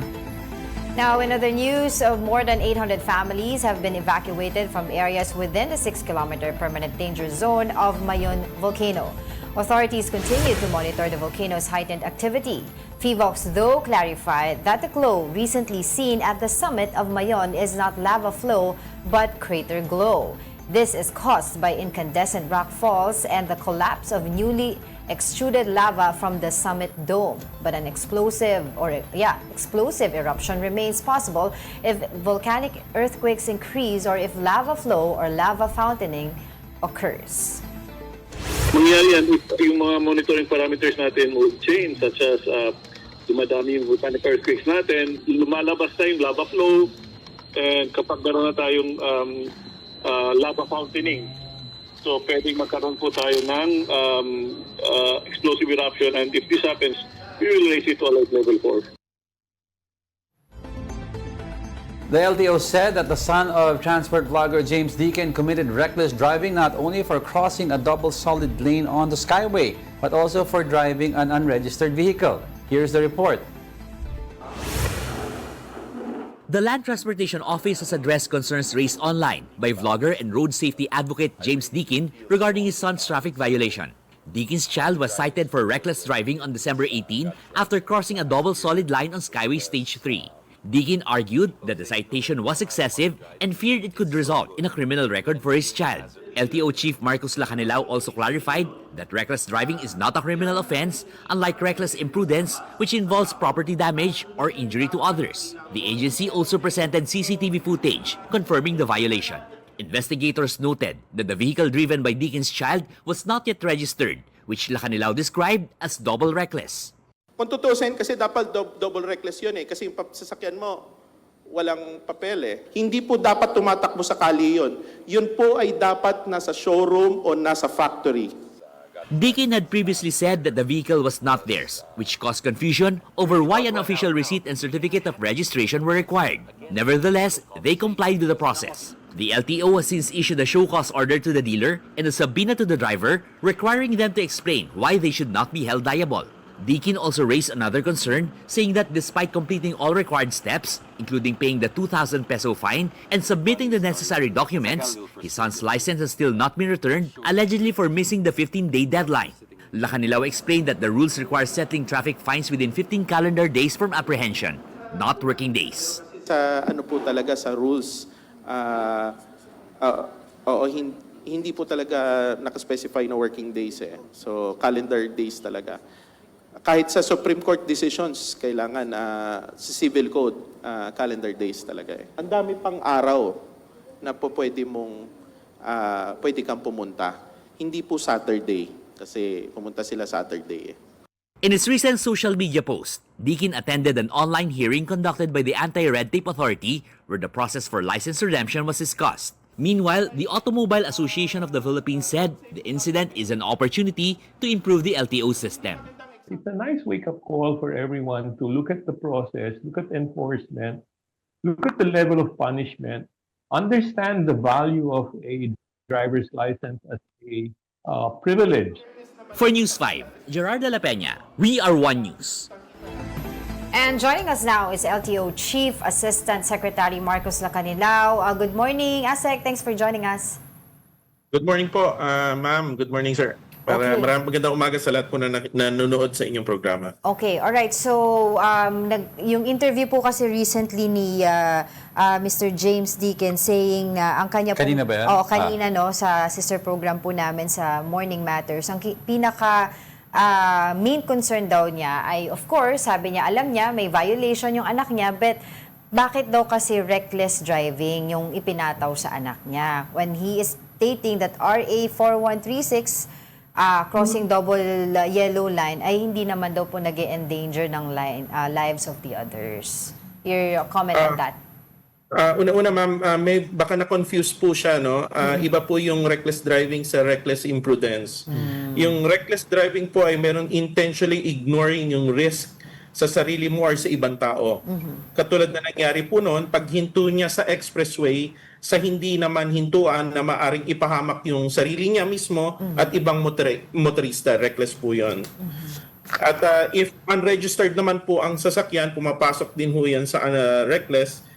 Now, in other news, more than 800 families have been evacuated from areas within the 6-kilometer permanent danger zone of Mayon volcano. Authorities continue to monitor the volcano's heightened activity. PHIVOX, though, clarified that the glow recently seen at the summit of Mayon is not lava flow, but crater glow. This is caused by incandescent rock falls and the collapse of newly extruded lava from the summit dome. But an explosive eruption remains possible if volcanic earthquakes increase or if lava flow or lava fountaining occurs. Mangyari yan if yung mga monitoring parameters natin will change, such as dumadami yung volcanic earthquakes natin, lumalabas na yung lava flow, and kapag meron na tayong lava fountaining, so pwedeng magkaroon po tayo ng explosive eruption, and if this happens, we will raise it to alert level 4. The LTO said that the son of transport vlogger James Deacon committed reckless driving not only for crossing a double solid lane on the Skyway, but also for driving an unregistered vehicle. Here's the report. The Land Transportation Office has addressed concerns raised online by vlogger and road safety advocate James Deacon regarding his son's traffic violation. Deacon's child was cited for reckless driving on December 18 after crossing a double solid line on Skyway Stage 3. Deacon argued that the citation was excessive and feared it could result in a criminal record for his child. LTO Chief Marcos Lacanilao also clarified that reckless driving is not a criminal offense, unlike reckless imprudence, which involves property damage or injury to others. The agency also presented CCTV footage confirming the violation. Investigators noted that the vehicle driven by Deacon's child was not yet registered, which Lacanilao described as double reckless. Kung tutusin, kasi dapat double reckless yun kasi yung sasakyan mo, walang papel Hindi po dapat tumatakbo sa kali yun. Yun po ay dapat nasa showroom o nasa factory. Deacon had previously said that the vehicle was not theirs, which caused confusion over why an official receipt and certificate of registration were required. Nevertheless, they complied with the process. The LTO has since issued a show cause order to the dealer and a subpoena to the driver requiring them to explain why they should not be held liable. Deakin also raised another concern, saying that despite completing all required steps, including paying the 2,000 peso fine and submitting the necessary documents, his son's license has still not been returned, allegedly for missing the 15-day deadline. Lacanilao explained that the rules require settling traffic fines within 15 calendar days from apprehension, not working days. Sa ano po talaga sa rules, hindi po talaga nakaspecify na working days eh. So calendar days talaga. Kahit sa Supreme Court decisions, kailangan sa civil code, calendar days talaga eh. Ang dami pang araw na po pwede kang pumunta. Hindi po Saturday, kasi pumunta sila Saturday eh. In his recent social media post, Deakin attended an online hearing conducted by the Anti-Red Tape Authority where the process for license redemption was discussed. Meanwhile, the Automobile Association of the Philippines said the incident is an opportunity to improve the LTO system. It's a nice wake-up call for everyone to look at the process, look at enforcement, look at the level of punishment, understand the value of a driver's license as a privilege. For News 5, Gerard de la Peña, We Are One News. And joining us now is LTO Chief Assistant Secretary Marcos Lacanilao. Good morning, ASEC. Thanks for joining us. Good morning po, ma'am. Good morning, sir. Maraming magandang umaga sa lahat po na nanonood sa inyong programa. Okay, alright. So, yung interview po kasi recently ni Mr. James Deakin saying na ang kanya po... Kanina ba yan? Oo, kanina no, sa sister program po namin sa Morning Matters. Ang pinaka main concern daw niya ay, of course, sabi niya, alam niya, may violation yung anak niya, but bakit daw kasi reckless driving yung ipinataw sa anak niya? When he is stating that RA 4136 crossing double yellow line ay hindi naman daw po nag-endanger ng lives of the others. Your comment on that? Una-una ma'am, may baka na-confuse po siya, no? Iba po yung reckless driving sa reckless imprudence. Yung reckless driving po ay meron intentionally ignoring yung risk sa sarili mo or sa ibang tao. Katulad na nangyari po noon, pag hinto niya sa expressway, sa hindi naman hintuan na maaring ipahamak yung sarili niya mismo at ibang motorista, reckless po yun. At if unregistered naman po ang sasakyan, pumapasok din ho yan sa reckless,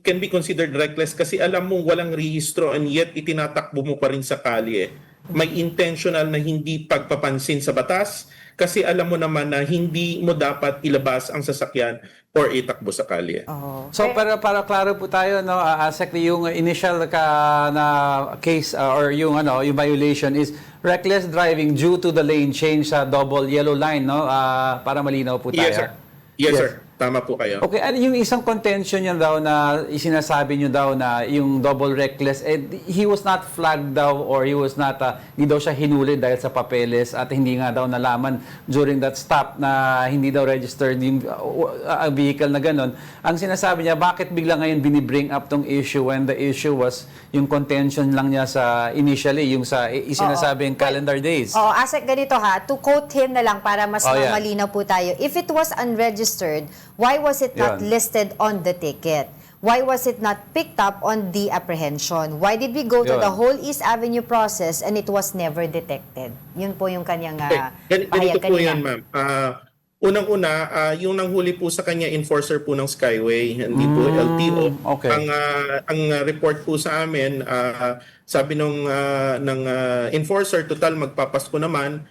can be considered reckless kasi alam mong walang rehistro and yet itinatakbo mo pa rin sa kalye. May intentional na hindi pagpapansin sa batas kasi alam mo naman na hindi mo dapat ilabas ang sasakyan or itakbo sa kalye. So para klaro po tayo, no, ASEC, yung initial na case or yung violation is reckless driving due to the lane change sa double yellow line, no? Para malinaw po tayo. Yes, sir. Yes, sir. Tama po kayo. Okay, ano yung isang contention niya daw na isinasabi niyo daw na yung double reckless, he was not flagged daw or he was not, hindi daw siya hinuli dahil sa papeles at hindi nga daw nalaman during that stop na hindi daw registered yung vehicle na ganun. Ang sinasabi niya, bakit bigla ngayon binibring up tong issue when the issue was yung contention lang niya sa initially, yung sa isinasabing calendar days. ASEC, ganito ha, to quote him na lang para mas malinaw po tayo. If it was unregistered, why was it not listed on the ticket? Why was it not picked up on the apprehension? Why did we go to the whole East Avenue process and it was never detected? Yun po yung kanyang pahayag ganito po kanina. yan, ma'am. Unang-una, yung nanghuli po sa kanya, enforcer po ng Skyway, hindi po LTO. Okay. Ang report po sa amin, sabi ng enforcer, total magpapasko naman,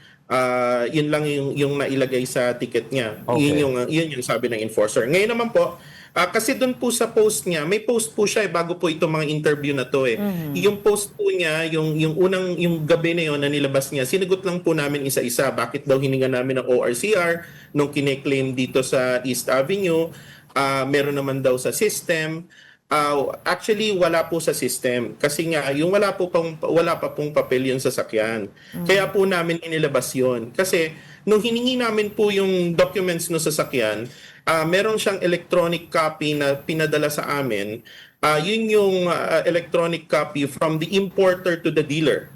yun lang yung nailagay sa ticket niya. Okay. Yun yung sabi ng enforcer. Ngayon naman po, kasi doon po sa post niya, may post po siya bago po itong mga interview na to Yung post po niya, yung gabi na yun na nilabas niya, sinagot lang po namin isa-isa. Bakit daw hininga namin ng ORCR nung kine-claim dito sa East Avenue? Meron naman daw sa system. Actually, wala po sa system. Kasi nga, yung wala pa pong papel yung sasakyan. Kaya po namin inilabas yun. Kasi, nung hiningi namin po yung documents no sasakyan, meron siyang electronic copy na pinadala sa amin. Yun yung electronic copy from the importer to the dealer.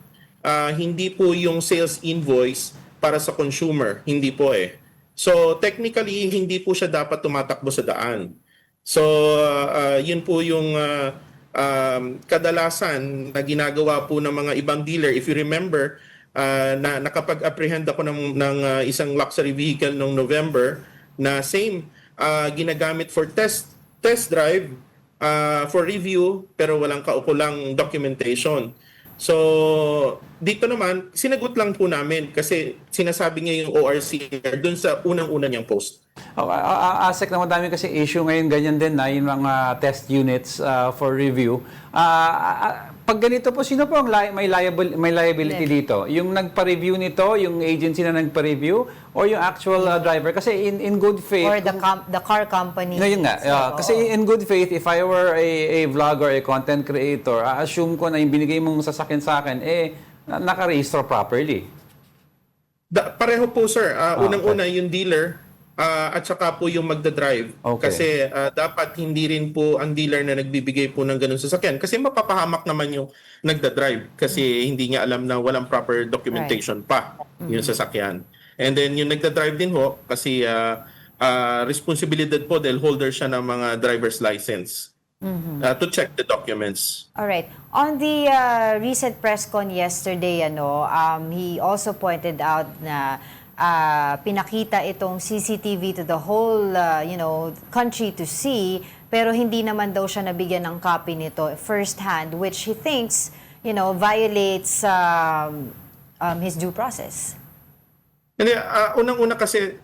Hindi po yung sales invoice para sa consumer. Hindi po So, technically, hindi po siya dapat tumatakbo sa daan. So, yun po yung kadalasan na ginagawa po ng mga ibang dealer. If you remember, na nakapag-apprehend ako ng isang luxury vehicle noong November na same ginagamit for test drive, for review, pero walang kaukulang documentation. So, dito naman, sinagot lang po namin kasi sinasabi niya yung ORCR dun sa unang-una niyang post. ASEC naman dami kasi issue ngayon, ganyan din na yung mga test units for review. Pag ganito po, sino po ang may liability dito? Yung nagpa-review nito, yung agency na nagpa-review, or yung actual driver? Kasi in good faith... Or the car company. No, yun nga. Kasi in good faith, if I were a vlogger, a content creator, assume ko na yung binigay mong sasakyan sa akin, naka-register properly. Pareho po, sir. Unang-una, yung dealer, at saka po yung magdadrive. Okay. Kasi dapat hindi rin po ang dealer na nagbibigay po ng ganun sasakyan. Kasi mapapahamak naman yung nagdadrive. Kasi hindi niya alam na walang proper documentation pa yung sasakyan. And then yung nagdadrive din ho, kasi responsibilidad po dahil holder siya ng mga driver's license. To check the documents. All right. On the recent press con yesterday, he also pointed out na pinakita itong CCTV to the whole country to see, pero hindi naman daw siya nabigyan ng copy nito firsthand, which he thinks violates his due process. Hindi, unang-una kasi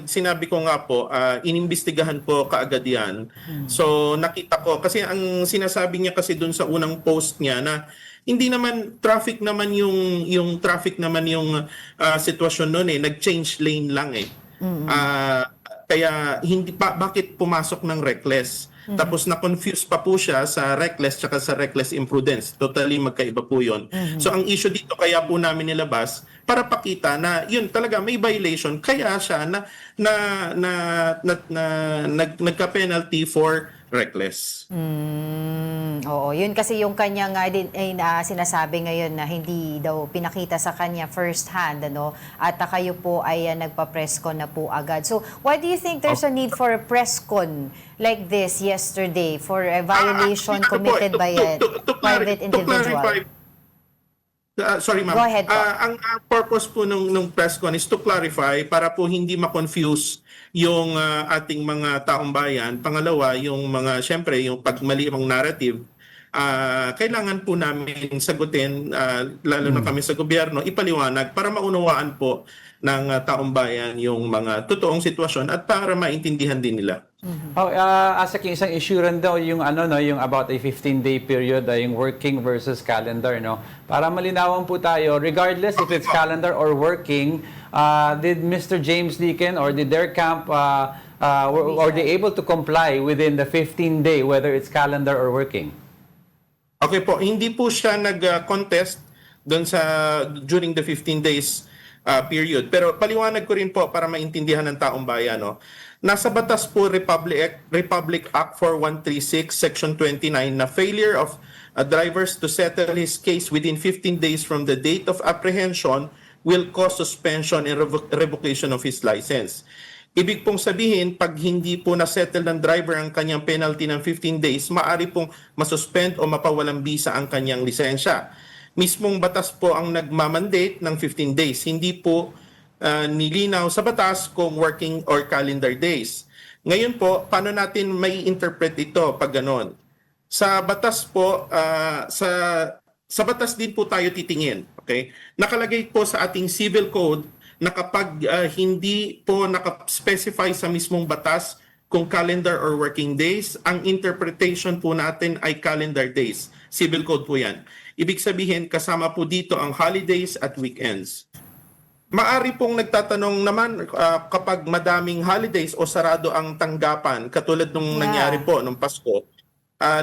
sinabi ko nga po, inimbestigahan po kaagad yan. So nakita ko, kasi ang sinasabi niya kasi dun sa unang post niya na hindi naman traffic naman yung traffic naman yung sitwasyon noon nag-change lane lang kaya hindi pa bakit pumasok ng reckless. Tapos na-confuse pa po siya sa reckless tsaka sa reckless imprudence. Totally magkaiba po yun. So ang issue dito kaya po namin nilabas para pakita na yun talaga may violation kaya siya nagka-penalty for reckless. Oo, yun kasi yung kanya nga sinasabi ngayon na hindi daw pinakita sa kanya first hand, at kayo po ay nagpa-press con na po agad. So, why do you think there's a need for a press con like this yesterday for a violation committed by a private individual? Sorry ma'am. Go ahead po. Ang purpose po nung press con is to clarify para po hindi ma-confuse yung ating mga taong bayan. Pangalawa, yung syempre, yung pagmali ng narrative, kailangan po namin sagutin, lalo na kami sa gobyerno, ipaliwanag para maunawaan po ng taong bayan yung mga totoong sitwasyon at para maintindihan din nila. Asek, yung isang issue rin daw yung yung about a 15-day period, yung working versus calendar, Para malinawan po tayo, regardless if it's calendar or working, did Mr. James Deakin or did their camp were they able to comply within the 15-day, whether it's calendar or working? Okay po, hindi po siya nag-contest doon during the 15 days period. Pero paliwanag ko rin po para maintindihan ng taong bayan, Nasa batas po Republic Act 4136 Section 29 na failure of drivers to settle his case within 15 days from the date of apprehension will cause suspension and revocation of his license. Ibig pong sabihin, pag hindi po na-settle ng driver ang kanyang penalty ng 15 days, maaari pong masuspend o mapawalang bisa ang kanyang lisensya. Mismong batas po ang nagmamandate ng 15 days. Hindi po nilinaw sa batas kung working or calendar days. Ngayon po, paano natin may interpret ito pag ganon? Sa batas po, sa batas din po tayo titingin. Okay? Nakalagay po sa ating civil code na kapag hindi po nakaspecify sa mismong batas kung calendar or working days, ang interpretation po natin ay calendar days. Civil code po yan. Ibig sabihin, kasama po dito ang holidays at weekends. Maari pong nagtatanong naman kapag madaming holidays o sarado ang tanggapan, katulad nung nangyari po nung Pasko,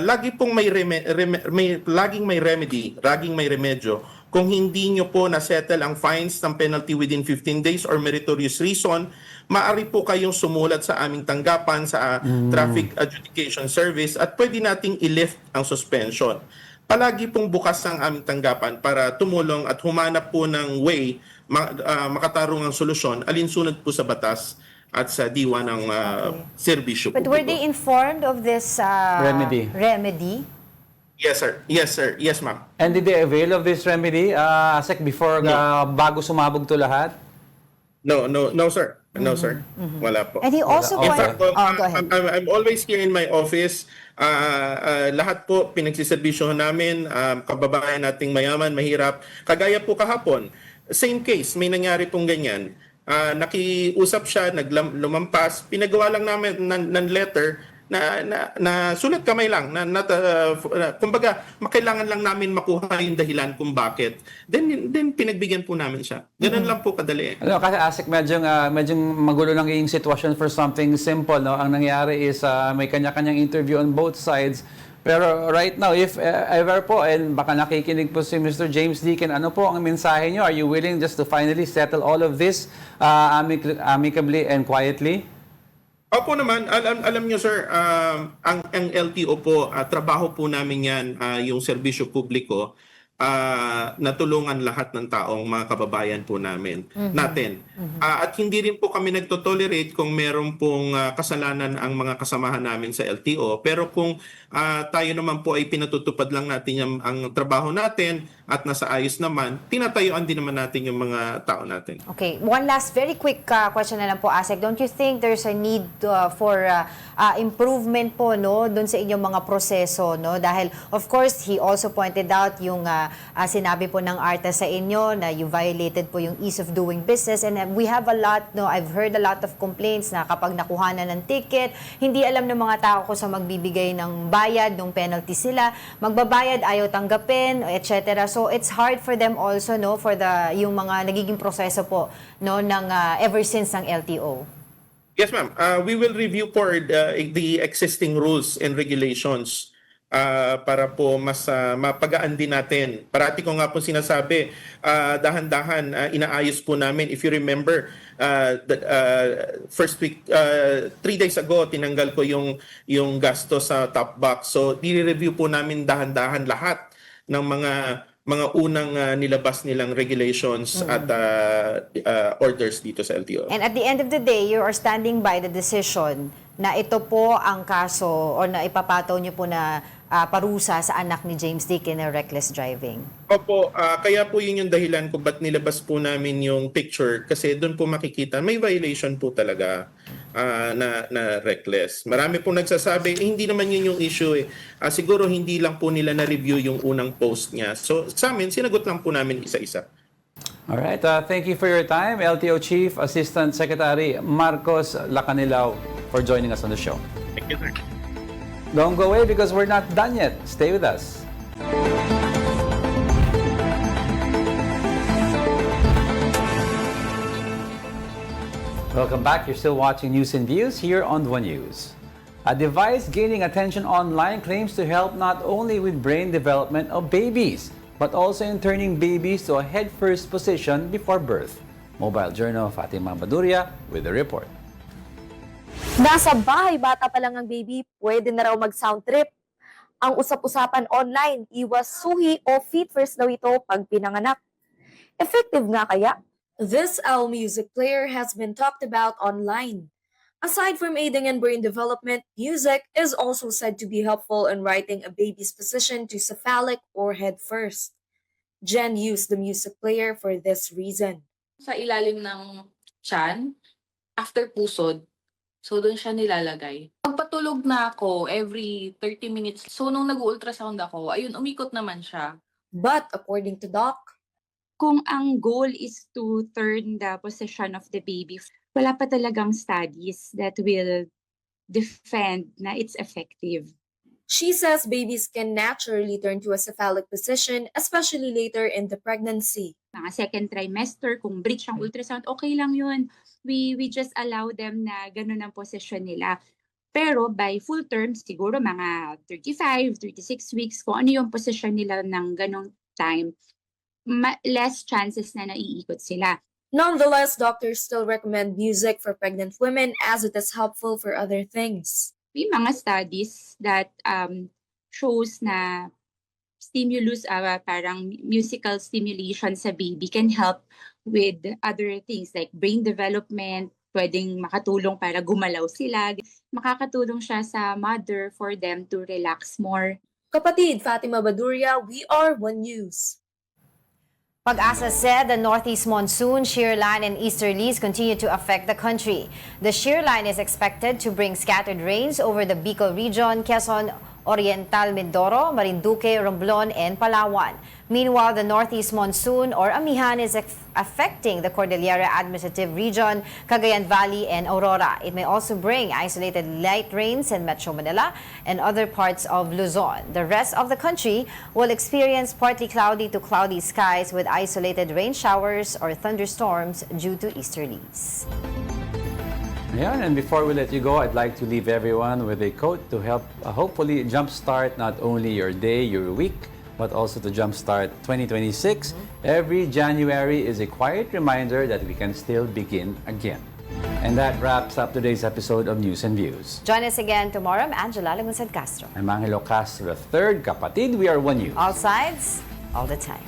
lagi pong laging may remedy, laging may remedyo. Kung hindi nyo po na-settle ang fines ng penalty within 15 days or meritorious reason, maaari po kayong sumulat sa aming tanggapan sa Traffic Adjudication Service at pwede nating i-lift ang suspension. Palagi pong bukas ang aming tanggapan para tumulong at humanap po ng way makatarungang solusyon alinsunod po sa batas at sa diwa ng serbisyo. But were they informed of this remedy? Yes, sir. Yes, sir. Yes, ma'am. And did they avail of this remedy, ASEC, before bago sumabog to lahat? No, sir. No, sir. Wala po. And he also In pointed... fact, go ahead. I'm always here in my office. Lahat po pinagsiservisyohan namin, kababayan nating mayaman, mahirap. Kagaya po kahapon, same case, may nangyari pong ganyan. Nakiusap siya, lumampas, pinagawa lang namin ng letter na sulat kamay lang, kumbaga, makailangan lang namin makuha yung dahilan kung bakit. Then pinagbigyan po namin siya. Ganun lang po kadali. Ano, kasi ASEC, medyo magulo lang yung situation for something simple. No? Ang nangyari is may kanya-kanyang interview on both sides. Pero right now, if ever po, and baka nakikinig po si Mr. James Deakin, ano po ang mensahe nyo? Are you willing just to finally settle all of this amicably and quietly? Opo naman, alam niyo sir, ang LTO po, trabaho po namin yan, yung serbisyo publiko, natulungan lahat ng taong mga kababayan po natin. At hindi rin po kami nagtotolerate kung meron pong kasalanan ang mga kasamahan namin sa LTO. Pero kung tayo naman po ay pinatutupad lang natin ang trabaho natin at nasa ayos naman, tinatayuan din naman natin yung mga tao natin. Okay, one last very quick question na lang po, ASEC. Don't you think there's a need for improvement po, no, doon sa inyong mga proseso, no? Dahil of course, he also pointed out yung sinabi po ng ARTA sa inyo na you violated po yung ease of doing business, and we have a lot, no, I've heard a lot of complaints na kapag nakuha na ng ticket, hindi alam ng mga tao kung sa magbibigay ng bayad, ng penalty sila, magbabayad, ayaw tanggapin, etc. So it's hard for them also, no, for yung mga nagiging proseso po, no, ng ever since ng LTO. Yes ma'am, we will review for the existing rules and regulations para po mas mapagaan din natin. Parati ko nga po sinasabi, dahan-dahan inaayos po namin. If you remember, first week, 3 days ago, tinanggal ko yung gasto sa top box. So, i-review po namin dahan-dahan lahat ng mga unang nilabas nilang regulations at orders dito sa LTO. And at the end of the day, you are standing by the decision na ito po ang kaso o na ipapataw niyo po na parusa sa anak ni James Deakin na reckless driving. Opo, kaya po yun yung dahilan kung ba't nilabas po namin yung picture kasi doon po makikita may violation po talaga na reckless. Marami po nagsasabi, hindi naman yun yung issue eh. Siguro hindi lang po nila na-review yung unang post niya. So sa amin, sinagot lang po namin isa-isa. Alright, thank you for your time, LTO Chief Assistant Secretary Marcos Lacanilao, for joining us on the show. Thank you, sir. Don't go away because we're not done yet. Stay with us. Welcome back. You're still watching News and Views here on One News. A device gaining attention online claims to help not only with brain development of babies, but also in turning babies to a head-first position before birth. Mobile Journal Fatima Baduria with the report. Nasa bahay bata pa lang ang baby, pwede na raw mag-sound trip. Ang usap-usapan online, iwas suhi o feet first daw ito pag pinanganak. Effective nga kaya? This Owl music player has been talked about online. Aside from aiding in brain development, music is also said to be helpful in writing a baby's position to cephalic or head first. Jen used the music player for this reason. Sa ilalim ng tiyan, after pusod, so doon siya nilalagay. Pagpatulog na ako every 30 minutes, so nung nag-ultrasound ako, ayun, umikot naman siya. But according to Doc, kung ang goal is to turn the position of the baby, wala pa talagang studies that will defend na it's effective. She says babies can naturally turn to a cephalic position, especially later in the pregnancy. Mga second trimester, kung breech ang ultrasound, okay lang yun. We just allow them na ganun ang posisyon nila. Pero by full term, siguro mga 35, 36 weeks, kung ano yung posisyon nila ng ganung time, less chances na naiikot sila. Nonetheless, doctors still recommend music for pregnant women as it is helpful for other things. May mga studies that shows na stimulus, parang musical stimulation sa baby can help with other things like brain development, pwedeng makatulong para gumalaw sila. Makakatulong siya sa mother for them to relax more. Kapatid Fatima Baduria, we are One News. Pag-asa said the northeast monsoon, shear line, and easterlies continue to affect the country. The shear line is expected to bring scattered rains over the Bicol region, Quezon Oriental, Mindoro, Marinduque, Romblon, and Palawan. Meanwhile, the northeast monsoon or amihan is affecting the Cordillera Administrative Region, Cagayan Valley, and Aurora. It may also bring isolated light rains in Metro Manila and other parts of Luzon. The rest of the country will experience partly cloudy to cloudy skies with isolated rain showers or thunderstorms due to easterlies. Yeah, and before we let you go, I'd like to leave everyone with a quote to help hopefully jumpstart not only your day, your week, but also to jumpstart 2026. Every January is a quiet reminder that we can still begin again. And that wraps up today's episode of News and Views. Join us again tomorrow. I'm Angela Lagunsad Castro. I'm Angelo Castro III. Kapatid, we are One News. All sides, all the time.